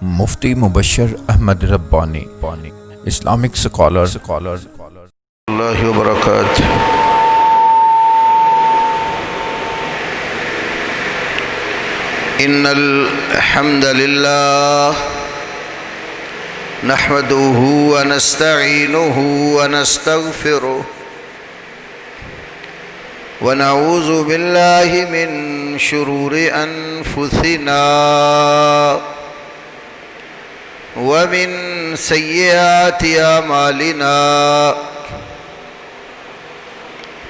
مفتی مبشر احمد ربانی Islamic scholar اللہ وبرکاتہ۔ ان الحمد للہ نحمده ونستعینه ونستغفره ونعوذ باللہ من شرور انفسنا ومن سیئات اعمالنا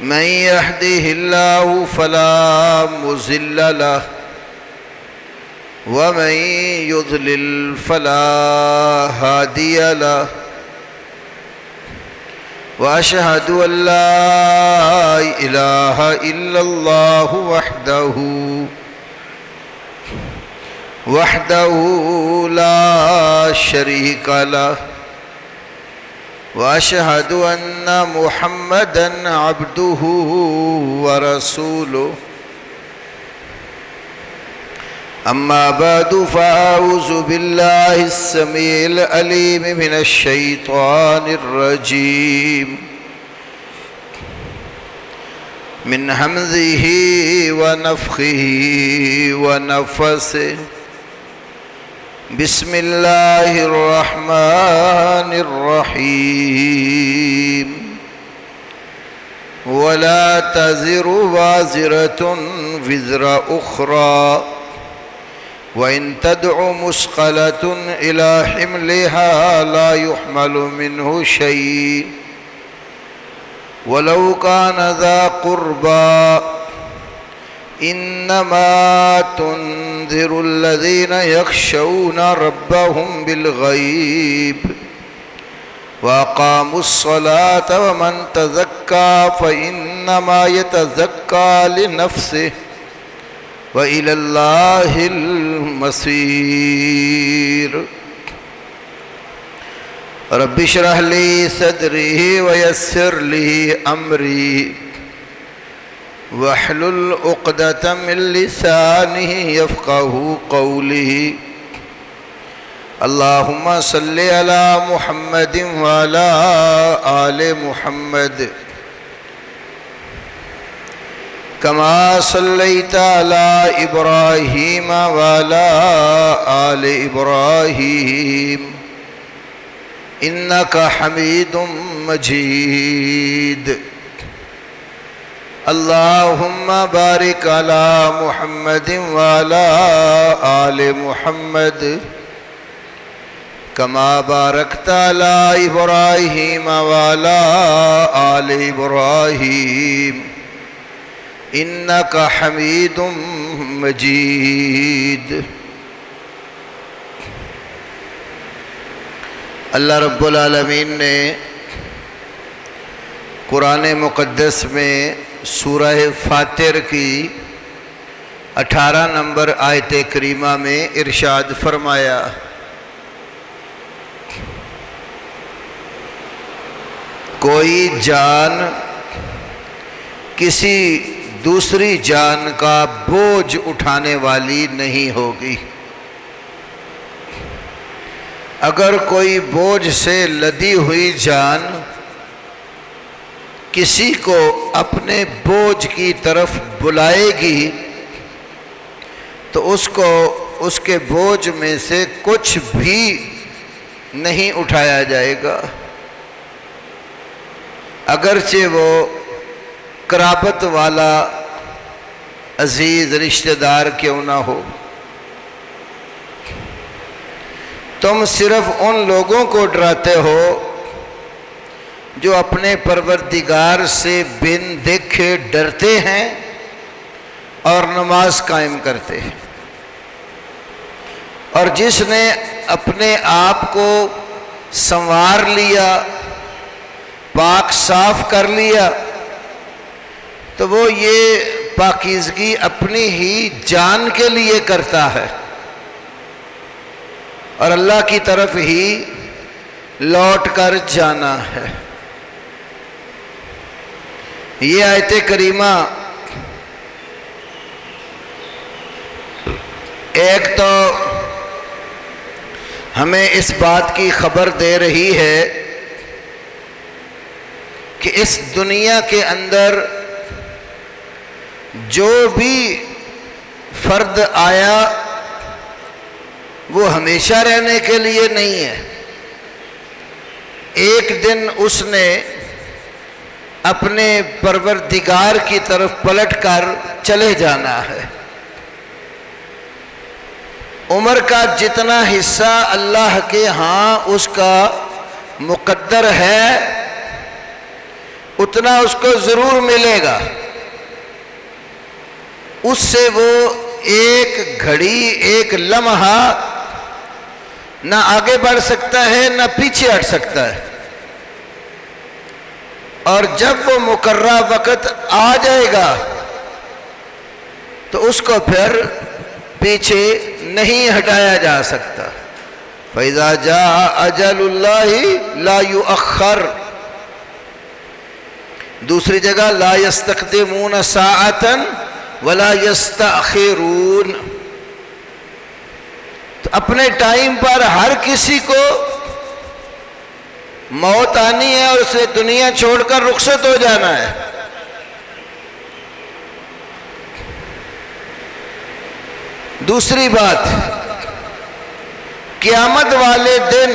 من يهده الله فلا مضل له ومن يضلل فلا هادي له وأشهد أن لا إله إلا الله وحده لا شريك له وأشهد أن محمدًا عبده ورسوله أما بعد فأعوذ بالله السميع العليم من الشيطان الرجيم من همزه ونفخه ونفثه بسم الله الرحمن الرحيم ولا تزر وازرة وزر أخرى وإن تدع مثقلة إلى حملها لا يحمل منه شيء ولو كان ذا قربى إنما تنذر الذين يخشون ربهم بالغيب وأقاموا الصلاة ومن تزكى فإنما يتزكى لنفسه وإلى الله المصير رب اشرح لي صدري ويسر لي أمري واحلل عقدة من لساني يفقه قولي اللهم صل على محمد وعلى آل محمد كما صليت على إبراهيم وعلى آل إبراهيم إنك حميد مجيد اللهم بارك على محمد وعلى آل محمد كما باركت على إبراهيم وعلى آل إبراهيم إنك حميد مجيد۔ اللہ رب العالمین نے قرآن مقدس میں سورہ فاطر کی 18 نمبر آیت کریمہ میں ارشاد فرمایا، کوئی جان کسی دوسری جان کا بوجھ اٹھانے والی نہیں ہوگی۔ اگر کوئی بوجھ سے لدی ہوئی جان کسی کو اپنے بوجھ کی طرف بلائے گی تو اس کو اس کے بوجھ میں سے کچھ بھی نہیں اٹھایا جائے گا، اگرچہ وہ قرابت والا عزیز رشتہ دار کیوں نہ ہو۔ تم صرف ان لوگوں کو ڈراتے ہو جو اپنے پروردگار سے بن دیکھے ڈرتے ہیں اور نماز قائم کرتے ہیں، اور جس نے اپنے آپ کو سنوار لیا، پاک صاف کر لیا، تو وہ یہ پاکیزگی اپنی ہی جان کے لیے کرتا ہے اور اللہ کی طرف ہی لوٹ کر جانا ہے۔ یہ آیت کریمہ ایک تو ہمیں اس بات کی خبر دے رہی ہے کہ اس دنیا کے اندر جو بھی فرد آیا وہ ہمیشہ رہنے کے لیے نہیں ہے. ایک دن اس نے اپنے پروردگار کی طرف پلٹ کر چلے جانا ہے. عمر کا جتنا حصہ اللہ کے ہاں اس کا مقدر ہے اتنا اس کو ضرور ملے گا. اس سے وہ ایک گھڑی ایک لمحہ نہ آگے بڑھ سکتا ہے نہ پیچھے ہٹ سکتا ہے. اور جب وہ مقررہ وقت آ جائے گا تو اس کو پھر پیچھے نہیں ہٹایا جا سکتا. فَإِذَا جَاءَ أَجَلُ اللَّهِ لَا يُؤَخَّرُ. دوسری جگہ لا يَسْتَقْدِمُونَ سَاعَةً وَلَا يَسْتَأْخِرُونَ. تو اپنے ٹائم پر ہر کسی کو موت آنی ہے اور اسے دنیا چھوڑ کر رخصت ہو جانا ہے. دوسری بات، قیامت والے دن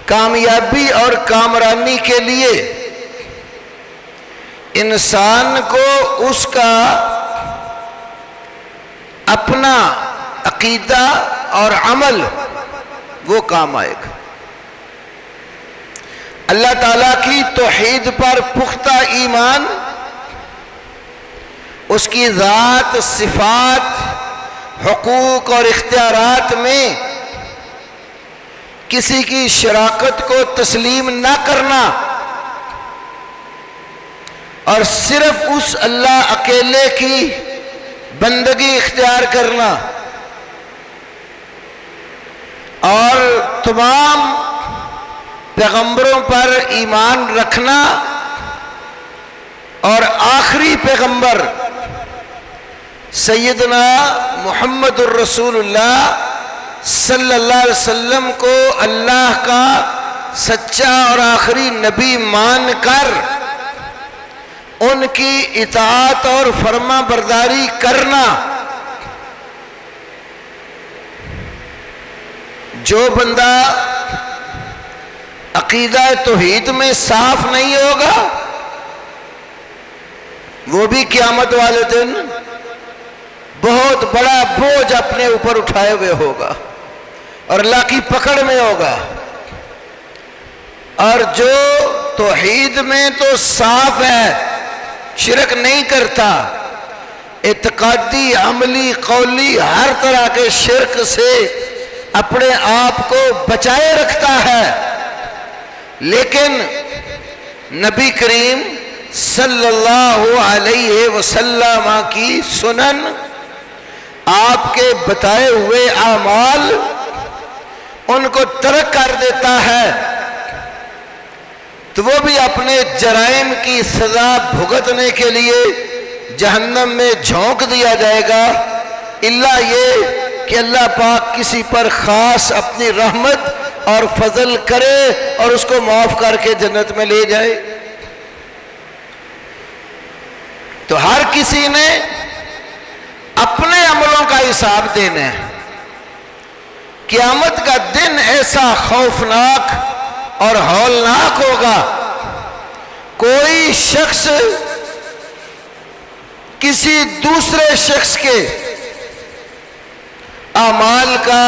کامیابی اور کامرانی کے لیے انسان کو اس کا اپنا عقیدہ اور عمل وہ کام آئے گا. اللہ تعالیٰ کی توحید پر پختہ ایمان، اس کی ذات، صفات، حقوق اور اختیارات میں کسی کی شراکت کو تسلیم نہ کرنا اور صرف اس اللہ اکیلے کی بندگی اختیار کرنا اور تمام پیغمبروں پر ایمان رکھنا اور آخری پیغمبر سیدنا محمد الرسول اللہ صلی اللہ علیہ وسلم کو اللہ کا سچا اور آخری نبی مان کر ان کی اطاعت اور فرما برداری کرنا. جو بندہ عقیدہ توحید میں صاف نہیں ہوگا وہ بھی قیامت والے دن بہت بڑا بوجھ اپنے اوپر اٹھائے ہوئے ہوگا اور اللہ کی پکڑ میں ہوگا. اور جو توحید میں تو صاف ہے، شرک نہیں کرتا، اعتقادی، عملی، قولی ہر طرح کے شرک سے اپنے آپ کو بچائے رکھتا ہے، لیکن نبی کریم صلی اللہ علیہ وسلم کی سنن، آپ کے بتائے ہوئے اعمال ان کو ترک کر دیتا ہے تو وہ بھی اپنے جرائم کی سزا بھگتنے کے لیے جہنم میں جھونک دیا جائے گا، الا یہ کہ اللہ پاک کسی پر خاص اپنی رحمت اور فضل کرے اور اس کو معاف کر کے جنت میں لے جائے. تو ہر کسی نے اپنے عملوں کا حساب دینا ہے. قیامت کا دن ایسا خوفناک اور ہولناک ہوگا، کوئی شخص کسی دوسرے شخص کے اعمال کا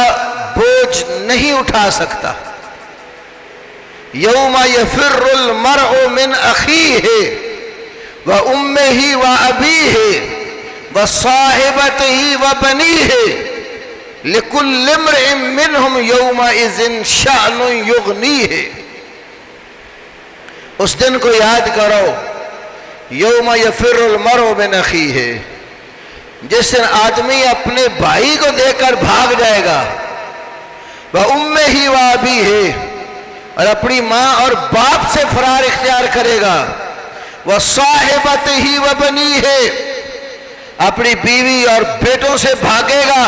بوجھ نہیں اٹھا سکتا. یوم یفر المرء من اخیہ وامہ وابیہ وصاحبتہ وبنیہ لکل امرئ منہم یومئذ شأن یغنیہ. اس دن کو یاد کرو، یوم یفر المرء من اخیہ، جس دن آدمی اپنے بھائی کو دیکھ کر بھاگ جائے گا، وَأُمِّهِ وَأَبِيهِ، اور اپنی ماں اور باپ سے فرار اختیار کرے گا، وَصَاحِبَتِهِ وَبَنِيهِ، اپنی بیوی اور بیٹوں سے بھاگے گا،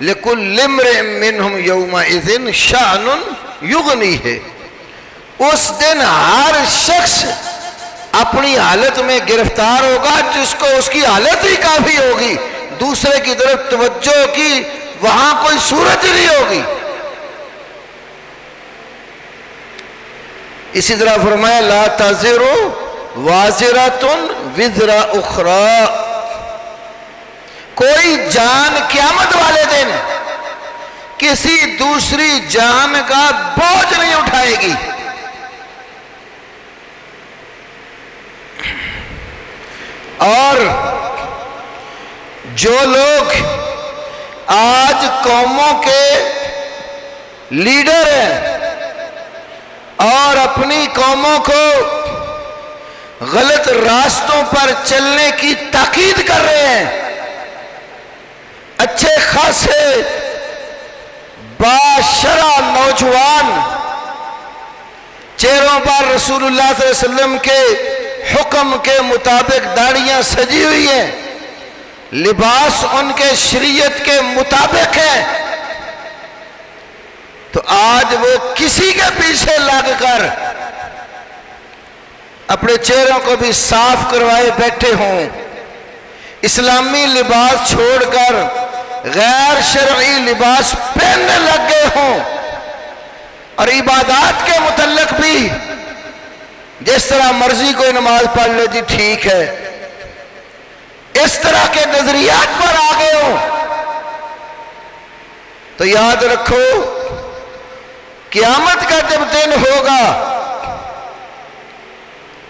لِكُلِّ امْرِئٍ مِّنْهُمْ يَوْمَئِذٍ شَأْنٌ يُغْنِيهِ، اس دن ہر شخص اپنی حالت میں گرفتار ہوگا جس کو اس کی حالت ہی کافی ہوگی، دوسرے کی طرف توجہ کی وہاں کوئی صورت ہی نہیں ہوگی۔ اسی طرح فرمایا لا تزر وازرۃ وزر اخری، کوئی جان قیامت والے دن کسی دوسری جان کا بوجھ نہیں اٹھائے گی۔ اور جو لوگ آج قوموں کے لیڈر ہیں اور اپنی قوموں کو غلط راستوں پر چلنے کی تاکید کر رہے ہیں، اچھے خاصے باشرع نوجوان چہروں پر رسول اللہ صلی اللہ علیہ وسلم کے حکم کے مطابق داڑیاں سجی ہوئی ہیں، لباس ان کے شریعت کے مطابق ہے، تو آج وہ کسی کے پیچھے لگ کر اپنے چہروں کو بھی صاف کروائے بیٹھے ہوں، اسلامی لباس چھوڑ کر غیر شرعی لباس پہننے لگ گئے ہوں، اور عبادات کے متعلق بھی جس طرح مرضی کوئی نماز پڑھ لیتی ٹھیک ہے، اس طرح کے نظریات پر آ گئے ہوں، تو یاد رکھو قیامت کا جب دن ہوگا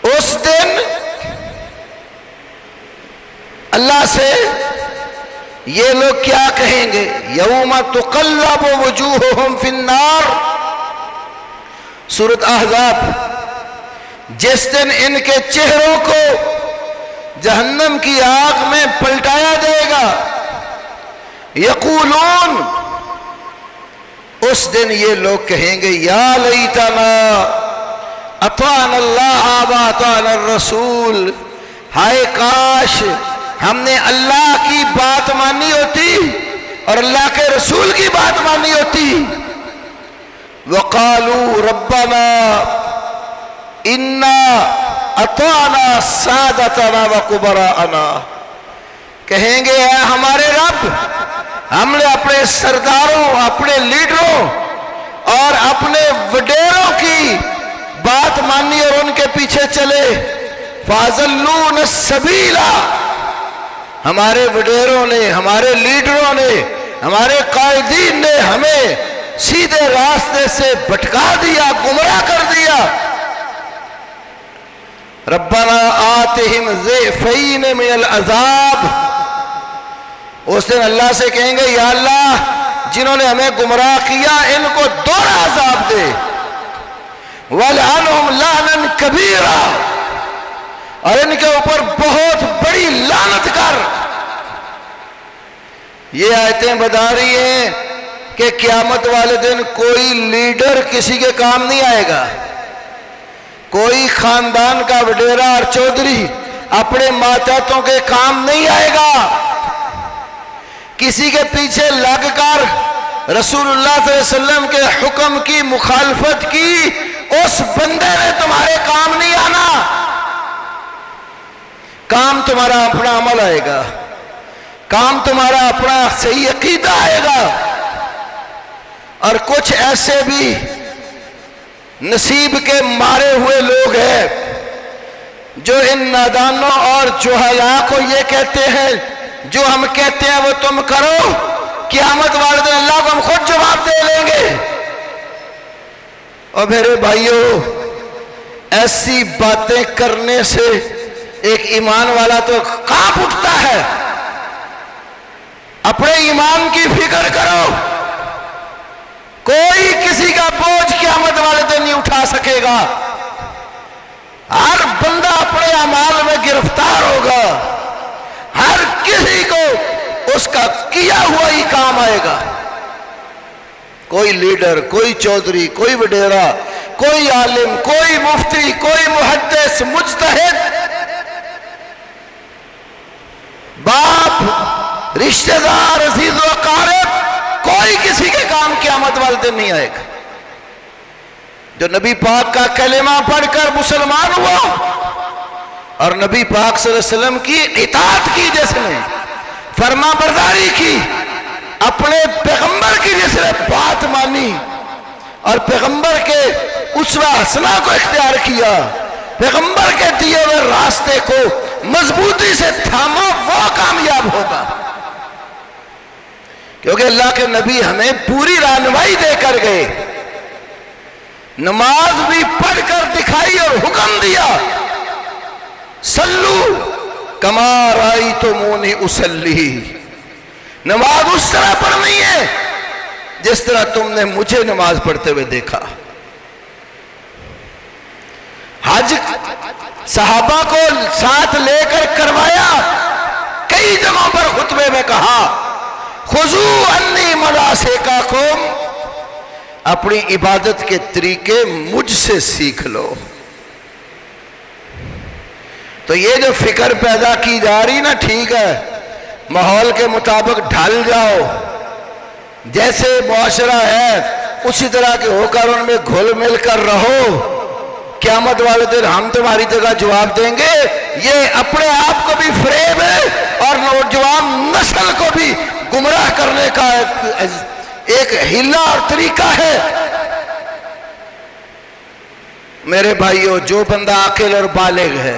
اس دن اللہ سے یہ لوگ کیا کہیں گے؟ یوم تقلب وجوہہم فی النار، سورۃ احزاب، جس دن ان کے چہروں کو جہنم کی آگ میں پلٹایا جائے گا، یقولون، اس دن یہ لوگ کہیں گے یا لیتنا اطعنا اللہ و اطعنا الرسول، ہائے کاش ہم نے اللہ کی بات مانی ہوتی اور اللہ کے رسول کی بات مانی ہوتی۔ وقالوا ربنا انا اطعنا سادتنا وکبراءنا، کہیں گے اے ہمارے رب، ہم نے اپنے سرداروں، اپنے لیڈروں اور اپنے وڈیروں کی بات مانی اور ان کے پیچھے چلے، فَأَضَلُّونَ السَّبِيلَ، ہمارے وڈیروں نے، ہمارے لیڈروں نے، ہمارے قائدین نے ہمیں سیدھے راستے سے بھٹکا دیا، گمراہ کر دیا۔ ربنا آتہم ضعفین من العذاب، اس دن اللہ سے کہیں گے یا اللہ جنہوں نے ہمیں گمراہ کیا ان کو دوہرا عذاب دے، وَلْعَنْهُمْ لَعْنًا كَبِيرًا، اور ان کے اوپر بہت بڑی لعنت کر۔ یہ آیتیں بتا رہی ہیں کہ قیامت والے دن کوئی لیڈر کسی کے کام نہیں آئے گا، کوئی خاندان کا وڈیرا اور چودھری اپنے ماتحتوں کے کام نہیں آئے گا۔ کسی کے پیچھے لگ کر رسول اللہ صلی اللہ علیہ وسلم کے حکم کی مخالفت کی اس بندے نے تمہارے کام نہیں آنا، کام تمہارا اپنا عمل آئے گا، کام تمہارا اپنا صحیح عقیدہ آئے گا۔ اور کچھ ایسے بھی نصیب کے مارے ہوئے لوگ ہیں جو ان نادانوں اور جہلاء کو یہ کہتے ہیں جو ہم کہتے ہیں وہ تم کرو، قیامت والے دن اللہ کو ہم خود جواب دے لیں گے۔ اور میرے بھائیوں، ایسی باتیں کرنے سے ایک ایمان والا تو کانپ اٹھتا ہے۔ اپنے ایمان کی فکر کرو، کوئی کسی کا بوجھ قیامت والے دن نہیں اٹھا سکے گا، ہر بندہ اپنے اعمال میں گرفتار ہوگا، ہر کسی کو اس کا کیا ہوا ہی کام آئے گا۔ کوئی لیڈر، کوئی چودھری، کوئی وڈیرا، کوئی عالم، کوئی مفتی، کوئی محدث، مجتہد، باپ، رشتہ دار، عزیز و اقارب، کوئی کسی کے کام قیامت والے دن نہیں آئے گا۔ جو نبی پاک کا کلمہ پڑھ کر مسلمان ہوا اور نبی پاک صلی اللہ علیہ وسلم کی اطاعت کی، جس نے فرما برداری کی، اپنے پیغمبر کی جس نے بات مانی اور پیغمبر کے اسوہ حسنہ کو اختیار کیا، پیغمبر کے دیے ہوئے راستے کو مضبوطی سے تھاما، وہ کامیاب ہوگا۔ کیونکہ اللہ کے نبی ہمیں پوری رہنمائی دے کر گئے، نماز بھی پڑھ کر دکھائی اور حکم دیا، سلو کما رأیتمونی اصلی، نماز اس طرح پڑھنی ہے جس طرح تم نے مجھے نماز پڑھتے ہوئے دیکھا۔ حج صحابہ کو ساتھ لے کر کروایا، کئی جگہوں پر خطبے میں کہا خذوا عنی مناسککم، اپنی عبادت کے طریقے مجھ سے سیکھ لو۔ تو یہ جو فکر پیدا کی جا رہی نا، ٹھیک ہے، ماحول کے مطابق ڈھل جاؤ، جیسے معاشرہ ہے اسی طرح کے ہو کر ان میں گھل مل کر رہو، قیامت والے دن ہم تمہاری جگہ جواب دیں گے، یہ اپنے آپ کو بھی فریب ہے اور نوجوان نسل کو بھی گمراہ کرنے کا ایک ہیلا اور طریقہ ہے۔ میرے بھائیو، جو بندہ عاقل اور بالغ ہے،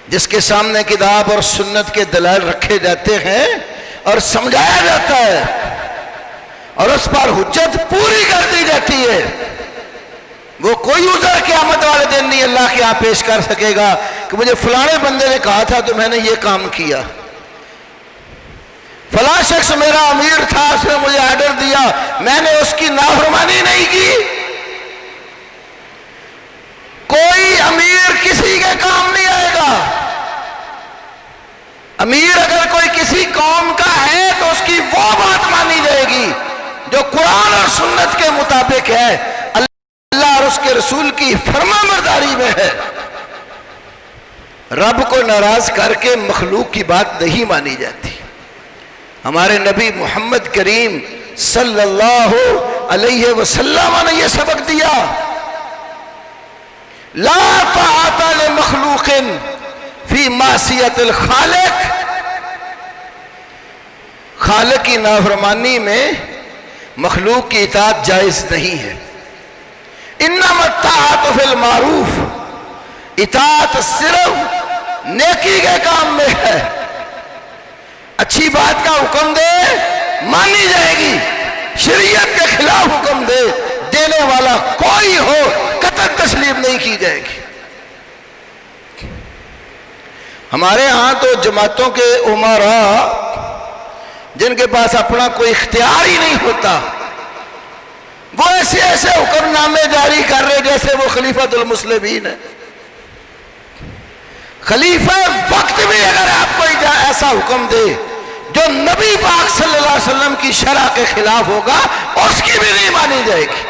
جس کے سامنے کتاب اور سنت کے دلائل رکھے جاتے ہیں اور سمجھایا جاتا ہے اور اس پر حجت پوری کر دی جاتی ہے، وہ کوئی عذر قیامت والے دن نہیں اللہ کے یہاں پیش کر سکے گا کہ مجھے فلانے بندے نے کہا تھا تو میں نے یہ کام کیا، فلاں شخص میرا امیر تھا، اس نے مجھے آرڈر دیا، میں نے اس کی نافرمانی نہیں کی۔ کوئی امیر کسی کے کام نہیں آئے گا۔ امیر اگر کوئی کسی قوم کا ہے تو اس کی وہ بات مانی جائے گی جو قرآن اور سنت کے مطابق ہے، اللہ اور اس کے رسول کی فرما برداری میں ہے۔ رب کو ناراض کر کے مخلوق کی بات نہیں مانی جاتی۔ ہمارے نبی محمد کریم صلی اللہ علیہ وسلم نے یہ سبق دیا، لا طاعت لمخلوق فی معصیت الخالق، خالق کی نافرمانی میں مخلوق کی اطاعت جائز نہیں ہے۔ انما الطاعت فی المعروف، اطاعت صرف نیکی کے کام میں ہے، اچھی بات کا حکم دے مانی جائے گی، شریعت کے خلاف حکم دے دینے والا کوئی ہو قطعاً تسلیم نہیں کی جائے گی۔ ہمارے ہاں تو جماعتوں کے امراء جن کے پاس اپنا کوئی اختیار ہی نہیں ہوتا، وہ ایسے ایسے حکم نامے جاری کر رہے جیسے وہ خلیفۃ المسلمین ہے۔ خلیفہ وقت بھی اگر آپ کو ایسا حکم دے جو نبی پاک صلی اللہ علیہ وسلم کی شرع کے خلاف ہوگا، اس کی بھی نہیں مانی جائے گی۔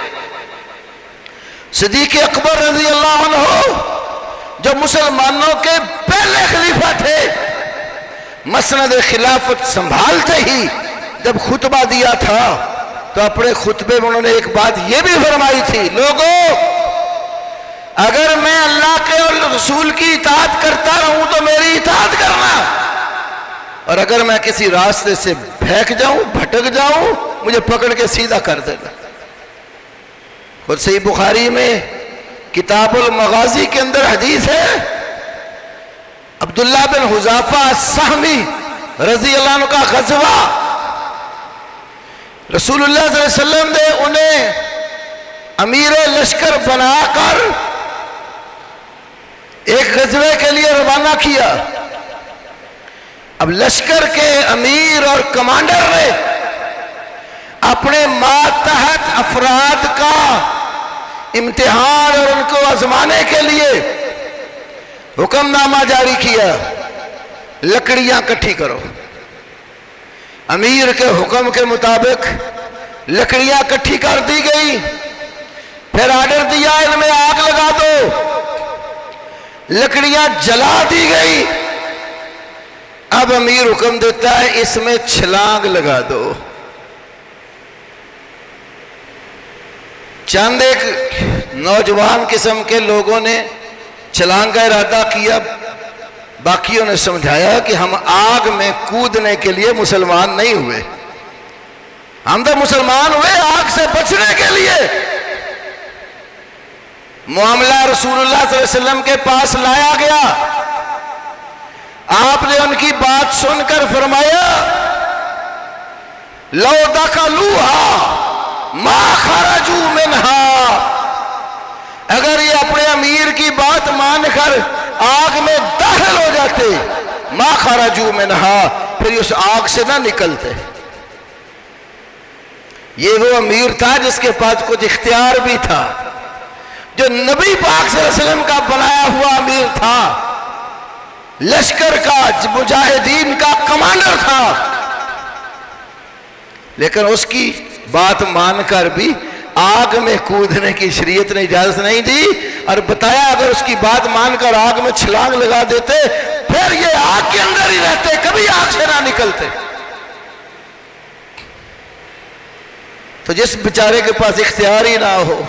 صدیق اکبر رضی اللہ عنہ جو مسلمانوں کے پہلے خلیفہ تھے، مسند خلافت سنبھالتے ہی جب خطبہ دیا تھا تو اپنے خطبے میں انہوں نے ایک بات یہ بھی فرمائی تھی، لوگوں اگر میں اللہ کے اور رسول کی اطاعت کرتا رہوں تو میری اطاعت کرنا، اور اگر میں کسی راستے سے بھٹک جاؤں مجھے پکڑ کے سیدھا کر دینا۔ خود صحیح بخاری میں کتاب المغازی کے اندر حدیث ہے، عبداللہ بن حذافہ السہمی رضی اللہ عنہ کا غزوہ، رسول اللہ صلی اللہ علیہ وسلم نے انہیں امیر لشکر بنا کر ایک غزوے کے لیے روانہ کیا۔ اب لشکر کے امیر اور کمانڈر نے اپنے ماتحت افراد کا امتحان اور ان کو آزمانے کے لیے حکم نامہ جاری کیا، لکڑیاں اکٹھی کرو۔ امیر کے حکم کے مطابق لکڑیاں اکٹھی کر دی گئی، پھر آرڈر دیا ان میں آگ لگا دو، لکڑیاں جلا دی گئی۔ اب امیر حکم دیتا ہے اس میں چھلانگ لگا دو، چند ایک نوجوان قسم کے لوگوں نے چھلانگ کا ارادہ کیا، باقیوں نے سمجھایا کہ ہم آگ میں کودنے کے لیے مسلمان نہیں ہوئے، ہم تو مسلمان ہوئے آگ سے بچنے کے لیے۔ معاملہ رسول اللہ صلی اللہ علیہ وسلم کے پاس لایا گیا، آپ نے ان کی بات سن کر فرمایا لو دخلوها ما خرجوا منها، اگر یہ اپنے امیر کی بات مان کر آگ میں داخل ہو جاتے ما خرجوا منها، پھر اس آگ سے نہ نکلتے۔ یہ وہ امیر تھا جس کے پاس کچھ اختیار بھی تھا، جو نبی پاک صلی اللہ علیہ وسلم کا بنایا ہوا امیر تھا، لشکر کا مجاہدین کا کمانڈر تھا، لیکن اس کی بات مان کر بھی آگ میں کودنے کی شریعت نے اجازت نہیں دی، اور بتایا اگر اس کی بات مان کر آگ میں چھلانگ لگا دیتے پھر یہ آگ کے اندر ہی رہتے، کبھی آگ سے نہ نکلتے۔ تو جس بیچارے کے پاس اختیار ہی نہ ہو،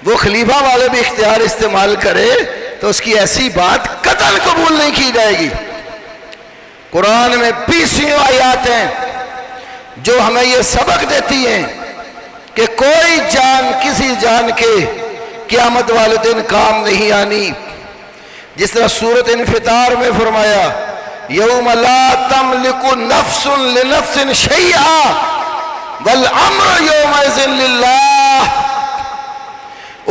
وہ خلیفہ والے بھی اختیار استعمال کرے تو اس کی ایسی بات قطعاً قبول نہیں کی جائے گی۔ قرآن میں 20 آیات ہیں جو ہمیں یہ سبق دیتی ہیں کہ کوئی جان کسی جان کے قیامت والے دن کام نہیں آنی۔ جس طرح سورۃ انفطار میں فرمایا یوم لا تملک نفس لنفس شیئا والامر یومئذ للہ،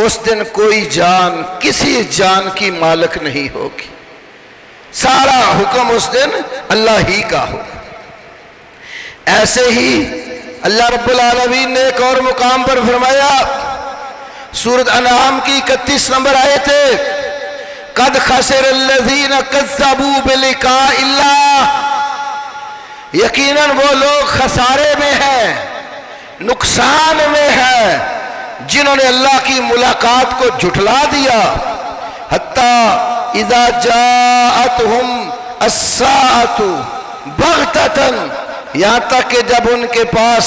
اس دن کوئی جان کسی جان کی مالک نہیں ہوگی، سارا حکم اس دن اللہ ہی کا ہوگا۔ ایسے ہی اللہ رب العالمین نے ایک اور مقام پر فرمایا، سورۃ انعام کی 31 نمبر آیت ہے قد خسر الذین کذبوا بلقاء اللہ، یقیناً وہ لوگ خسارے میں ہیں، نقصان میں ہیں جنہوں نے اللہ کی ملاقات کو جھٹلا دیا۔ حتی اذا جاءتہم الساعۃ بغتۃ، یہاں تک کہ جب ان کے پاس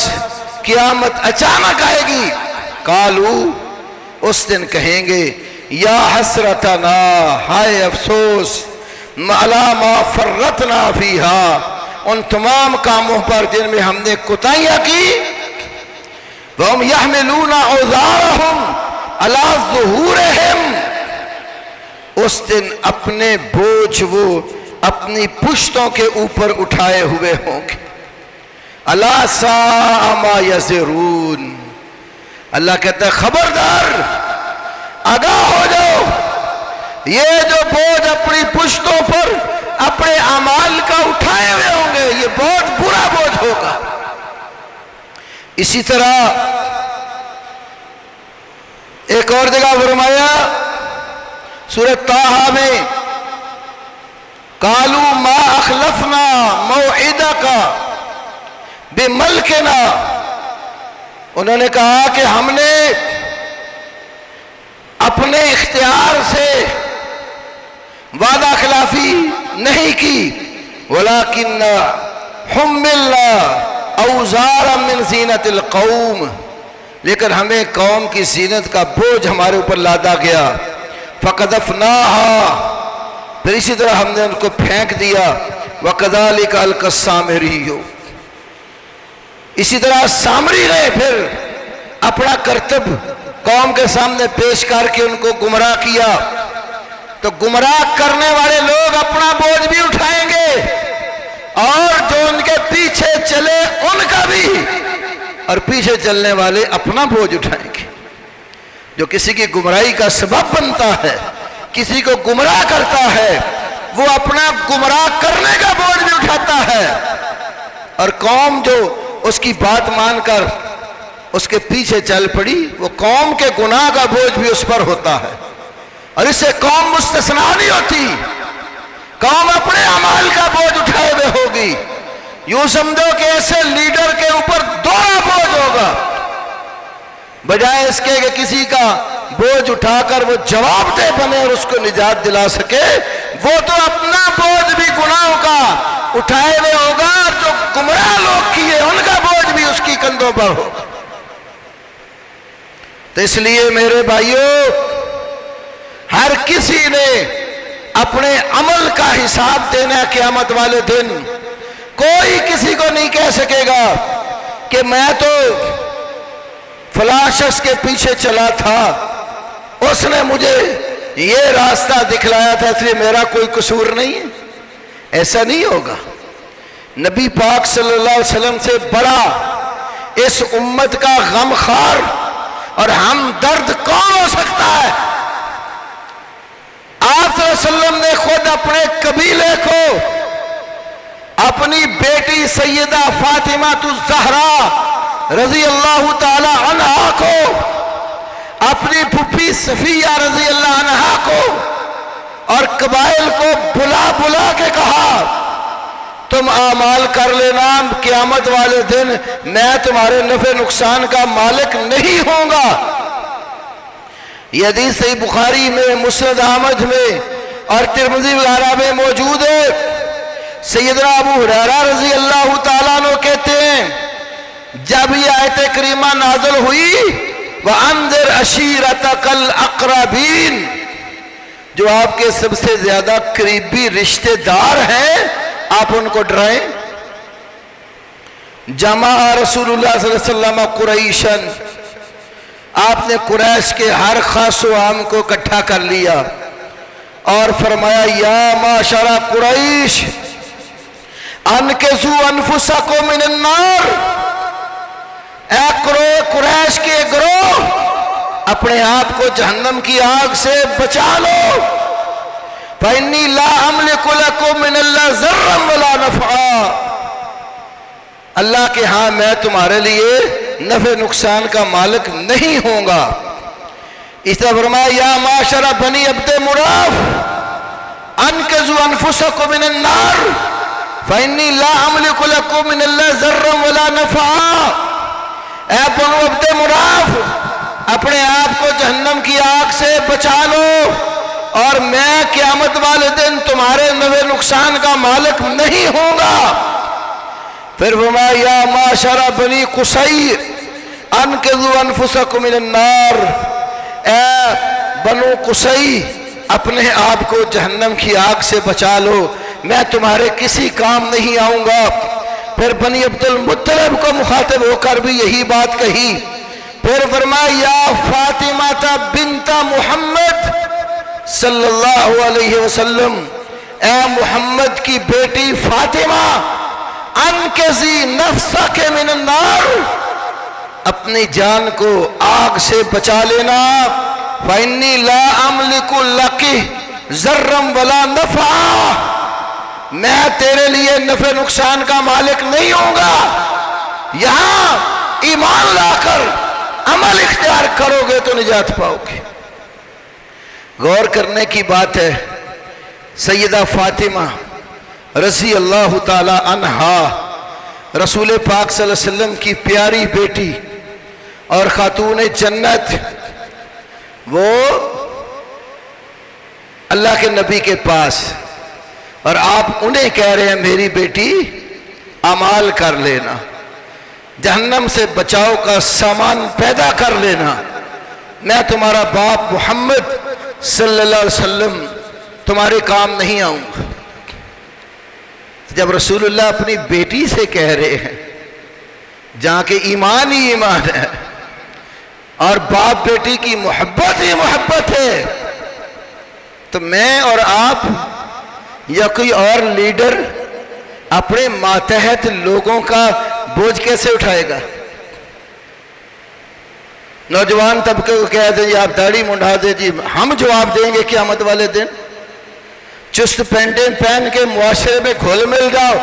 قیامت اچانک آئے گی، قالو، اس دن کہیں گے یا حسرتنا، ہائے افسوس، علی ما فرطنا فیہا، ان تمام کاموں پر جن میں ہم نے کوتاہیاں کی۔ وَهُمْ يَحْمِلُونَ أَوْزَارَهُمْ عَلَىٰ ظُهُورِهِمْ، اس دن اپنے بوجھ وہ اپنی پشتوں کے اوپر اٹھائے ہوئے ہوں گے۔ أَلَا سَاءَ مَا يَزِرُونَ، اللہ کہتا ہے خبردار، آگاہ ہو جاؤ، یہ جو بوجھ اپنی پشتوں پر اپنے اعمال کا اٹھائے ہوئے ہوں گے، یہ بہت برا بوجھ ہوگا۔ اسی طرح ایک اور جگہ فرمایا سورۃ طٰہٰ میں قالوا ما اخلفنا موعدک بملکنا، انہوں نے کہا کہ ہم نے اپنے اختیار سے وعدہ خلافی نہیں کی، ولیکن حملنا اوزارا من زینت القوم، لیکن ہمیں قوم کی زینت کا بوجھ ہمارے اوپر لادا گیا۔ فقذفناها، پھر اسی طرح ہم نے ان کو پھینک دیا۔ وکذالک القی السامری، اسی طرح سامری نے پھر اپنا کرتب قوم کے سامنے پیش کر کے ان کو گمراہ کیا۔ تو گمراہ کرنے والے لوگ اپنا بوجھ بھی اٹھائیں گے، اور جو ان کے پیچھے چلے ان کا بھی، اور پیچھے چلنے والے اپنا بوجھ اٹھائیں گے۔ جو کسی کی گمراہی کا سبب بنتا ہے، کسی کو گمراہ کرتا ہے، وہ اپنا گمراہ کرنے کا بوجھ بھی اٹھاتا ہے، اور قوم جو اس کی بات مان کر اس کے پیچھے چل پڑی، وہ قوم کے گناہ کا بوجھ بھی اس پر ہوتا ہے، اور اس سے قوم مستثنا نہیں ہوتی، قوم اپنے اعمال کا بوجھ اٹھائے ہوئے ہوگی۔ یوں سمجھو کہ ایسے لیڈر کے اوپر دوہرا بوجھ ہوگا، بجائے اس کے کہ کسی کا بوجھ اٹھا کر وہ جواب دہ بنے اور اس کو نجات دلا سکے، وہ تو اپنا بوجھ بھی گناہوں کا اٹھائے ہوئے ہوگا، اور جو گمراہ لوگ کیے ان کا بوجھ بھی اس کی کندھوں پر ہوگا۔ تو اس لیے میرے بھائیوں، ہر کسی نے اپنے عمل کا حساب دینا ہے قیامت والے دن۔ کوئی کسی کو نہیں کہہ سکے گا کہ میں تو فلاں شخص کے پیچھے چلا تھا، اس نے مجھے یہ راستہ دکھلایا تھا، اس لیے میرا کوئی قصور نہیں ہے۔ ایسا نہیں ہوگا۔ نبی پاک صلی اللہ علیہ وسلم سے بڑا اس امت کا غمخوار اور ہمدرد کون ہو سکتا ہے؟ آپ صلی اللہ علیہ وسلم نے خود اپنے قبیلے کو، اپنی بیٹی سیدہ فاطمہ الزہرا رضی اللہ تعالی عنہا کو، اپنی پھپھی صفیہ رضی اللہ عنہا کو اور قبائل کو بلا بلا کے کہا تم اعمال کر لینا، قیامت والے دن میں تمہارے نفع نقصان کا مالک نہیں ہوں گا۔ یہ حدیث صحیح بخاری میں، مسند احمد میں اور ترمذی وغیرہ میں موجود ہے۔ سیدنا ابو ہریرہ رضی اللہ تعالیٰ عنہ کہتے ہیں جب یہ آیت کریمہ نازل ہوئی وَأَنذِرْ عَشِيرَتَكَ الْأَقْرَبِينَ، جو آپ کے سب سے زیادہ قریبی رشتہ دار ہیں آپ ان کو ڈرائیں۔ جمع رسول اللہ صلی اللہ علیہ وسلم قریشن، آپ نے قریش کے ہر خاص و عام کو اکٹھا کر لیا اور فرمایا یا معشر قریش انقذوا انفسکم من النار، اے قریش کے گروہ اپنے آپ کو جہنم کی آگ سے بچا لو، فَإِنِّي لَا أَمْلِكُ لَكُم مِّنَ اللَّهِ ضَرًّا وَلَا نَفْعًا، اللہ کے ہاں میں تمہارے لیے نفع نقصان کا مالک نہیں ہوں گا۔ اس طرح فرمایا یا معاشر بنی عبد مناف انقذوا انفسکم من النار فإنی لا املک لکم من اللہ ضرا ولا نفعا، اے بنو عبد مناف اپنے آپ کو جہنم کی آگ سے بچا لو اور میں قیامت والے دن تمہارے نفع نقصان کا مالک نہیں ہوں گا۔ پھر فرمایا یا معاشر بنی قصی انقذوا انفسکم من النار، اے بنو قصی اپنے آپ کو جہنم کی آگ سے بچا لو، میں تمہارے کسی کام نہیں آؤں گا۔ پھر بنی عبد المطلب کو مخاطب ہو کر بھی یہی بات کہی۔ پھر فرمایا یا فاطمہ بنت محمد صلی اللہ علیہ وسلم، اے محمد کی بیٹی فاطمہ انقذی نفسک من النار، اپنی جان کو آگ سے بچا لینا، فإنی لا املک لک ضرا ولا نفعا، میں تیرے لیے نفع نقصان کا مالک نہیں ہوں گا۔ یہاں ایمان لا کر عمل اختیار کرو گے تو نجات پاؤ گے۔ غور کرنے کی بات ہے، سیدہ فاطمہ رضی اللہ تعالی عنہا رسول پاک صلی اللہ علیہ وسلم کی پیاری بیٹی اور خاتون جنت، وہ اللہ کے نبی کے پاس، اور آپ انہیں کہہ رہے ہیں میری بیٹی اعمال کر لینا، جہنم سے بچاؤ کا سامان پیدا کر لینا، میں تمہارا باپ محمد صلی اللہ علیہ وسلم تمہارے کام نہیں آؤں گا۔ جب رسول اللہ اپنی بیٹی سے کہہ رہے ہیں جہاں کہ ایمان ہی ایمان ہے اور باپ بیٹی کی محبت ہی محبت ہے، تو میں اور آپ یا کوئی اور لیڈر اپنے ماتحت لوگوں کا بوجھ کیسے اٹھائے گا؟ نوجوان طبقے کو کہہ دیں جی آپ داڑھی منڈا دیں جی ہم جواب دیں گے قیامت والے دن، چست پینٹیں پہن کے معاشرے میں گھل مل جاؤ،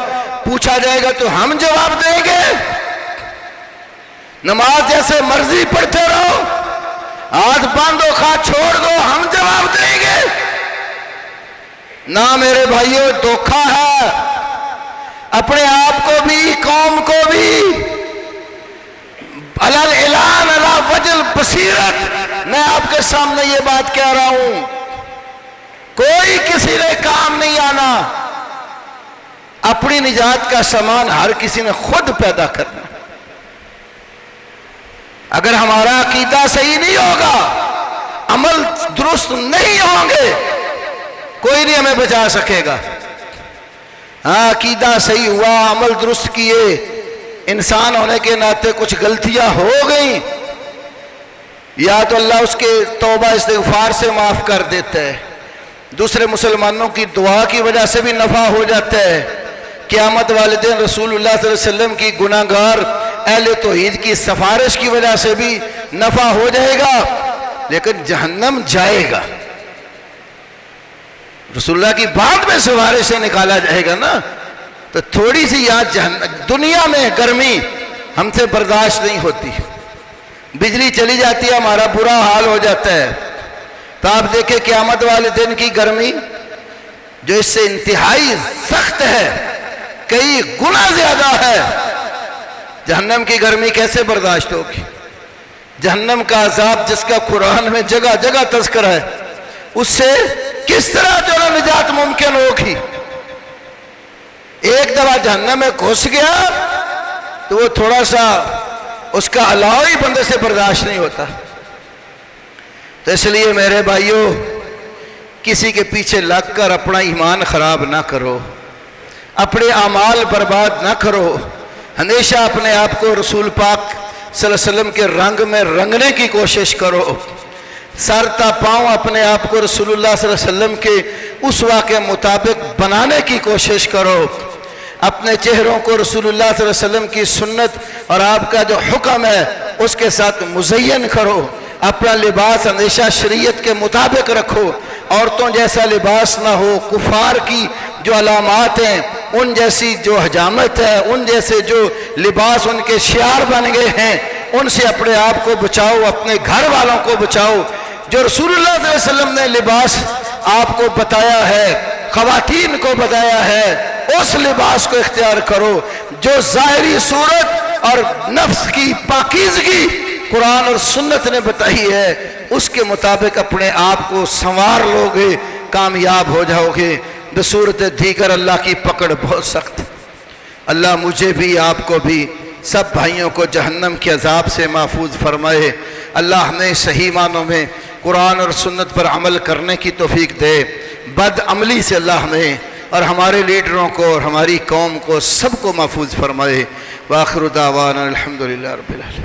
پوچھا جائے گا تو ہم جواب دیں گے؟ نماز جیسے مرضی پڑھتے رہو، ہاتھ باندھو خواہ چھوڑ دو، ہم جواب دیں گے؟ نہ میرے بھائیوں، دھوکہ ہے، اپنے آپ کو بھی قوم کو بھی علل اعلان علی وجہ البصیرت میں آپ کے سامنے یہ بات کہہ رہا ہوں، کوئی کسی نے کام نہیں آنا، اپنی نجات کا سامان ہر کسی نے خود پیدا کرنا۔ اگر ہمارا عقیدہ صحیح نہیں ہوگا، عمل درست نہیں ہوں گے، کوئی نہیں ہمیں بچا سکے گا۔ ہاں عقیدہ صحیح ہوا، عمل درست کیے، انسان ہونے کے ناطے کچھ غلطیاں ہو گئیں، یا تو اللہ اس کے توبہ استغفار سے معاف کر دیتا ہے، دوسرے مسلمانوں کی دعا کی وجہ سے بھی نفع ہو جاتا ہے، قیامت والے دن رسول اللہ صلی اللہ علیہ وسلم کی گناہگار اہل توحید کی سفارش کی وجہ سے بھی نفع ہو جائے گا، لیکن جہنم جائے گا۔ رسول اللہ کی بات میں سفارش سے نکالا جائے گا نا، تو تھوڑی سی یاد دنیا میں گرمی ہم سے برداشت نہیں ہوتی، بجلی چلی جاتی ہے ہمارا برا حال ہو جاتا ہے، تو آپ دیکھیں قیامت والے دن کی گرمی جو اس سے انتہائی سخت ہے، کئی گنا زیادہ ہے۔ جہنم کی گرمی کیسے برداشت ہوگی؟ جہنم کا عذاب جس کا قرآن میں جگہ جگہ تذکرہ ہے، اس سے کس طرح جو نجات ممکن ہوگی؟ ایک دفعہ جہنم میں گھس گیا تو وہ تھوڑا سا اس کا علاوہ ہی بندے سے برداشت نہیں ہوتا۔ تو اس لیے میرے بھائیوں، کسی کے پیچھے لگ کر اپنا ایمان خراب نہ کرو، اپنے اعمال برباد نہ کرو، ہمیشہ اپنے آپ کو رسول پاک صلی اللہ علیہ وسلم کے رنگ میں رنگنے کی کوشش کرو، سر تا پاؤں اپنے آپ کو رسول اللہ صلی اللہ علیہ وسلم کے اسوہ کے مطابق بنانے کی کوشش کرو، اپنے چہروں کو رسول اللہ صلی اللہ علیہ وسلم کی سنت اور آپ کا جو حکم ہے اس کے ساتھ مزین کرو، اپنا لباس ہمیشہ شریعت کے مطابق رکھو، عورتوں جیسا لباس نہ ہو، کفار کی جو علامات ہیں ان جیسی جو حجامت ہے، ان جیسے جو لباس ان کے شعار بن گئے ہیں ان سے اپنے آپ کو بچاؤ، اپنے گھر والوں کو بچاؤ۔ جو رسول اللہ صلی اللہ علیہ وسلم نے لباس آپ کو بتایا ہے، خواتین کو بتایا ہے، اس لباس کو اختیار کرو جو ظاہری صورت اور نفس کی پاکیزگی قرآن اور سنت نے بتائی ہے، اس کے مطابق اپنے آپ کو سنوار لوگے، کامیاب ہو جاؤ گے۔ بصورت دیگر اللہ کی پکڑ بہت سخت ہے۔ اللہ مجھے بھی آپ کو بھی سب بھائیوں کو جہنم کے عذاب سے محفوظ فرمائے۔ اللہ ہمیں صحیح معنوں میں قرآن اور سنت پر عمل کرنے کی توفیق دے، بد عملی سے اللہ ہمیں اور ہمارے لیڈروں کو اور ہماری قوم کو سب کو محفوظ فرمائے۔ وآخر دعوانا الحمدللہ رب العالمین۔